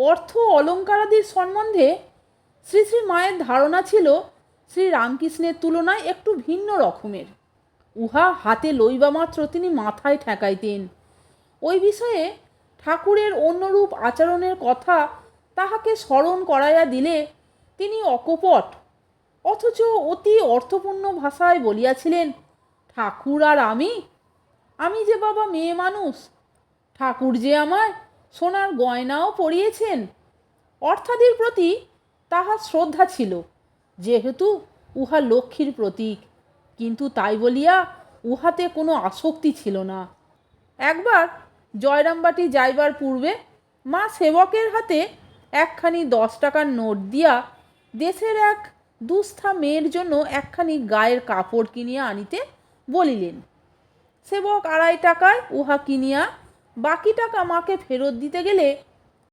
অর্থ অলঙ্কারাদির সম্বন্ধে শ্রী শ্রী মায়ের ধারণা ছিল শ্রী রামকৃষ্ণের তুলনায় একটু ভিন্ন রকমের। উহা হাতে লইবা মাত্র তিনি মাথায় ঠেকাইতেন। ওই বিষয়ে ঠাকুরের অন্যরূপ আচরণের কথা তাহাকে স্মরণ করাইয়া দিলে তিনি অকপট অথচ অতি অর্থপূর্ণ ভাষায় বলিয়াছিলেন, ঠাকুর আর আমি যে বাবা মেয়ে মানুষ, ঠাকুর যে আমায় সোনার গয়নাও পরিয়েছেন। অর্থাদির প্রতি তাহার শ্রদ্ধা ছিল, যেহেতু উহা লক্ষ্মীর প্রতীক, কিন্তু তাই বলিয়া উহাতে কোনো আসক্তি ছিল না। একবার জয়রামবাটি যাইবার পূর্বে মা সেবকের হাতে একখানি 10 টাকার নোট দিয়া দেশের এক দুস্থা মেয়ের জন্য একখানি গায়ের কাপড় কিনিয়া আনিতে বলিলেন। সেবক 2.5 টাকায় উহা কিনিয়া বাকি টাকা মাকে ফেরত দিতে গেলে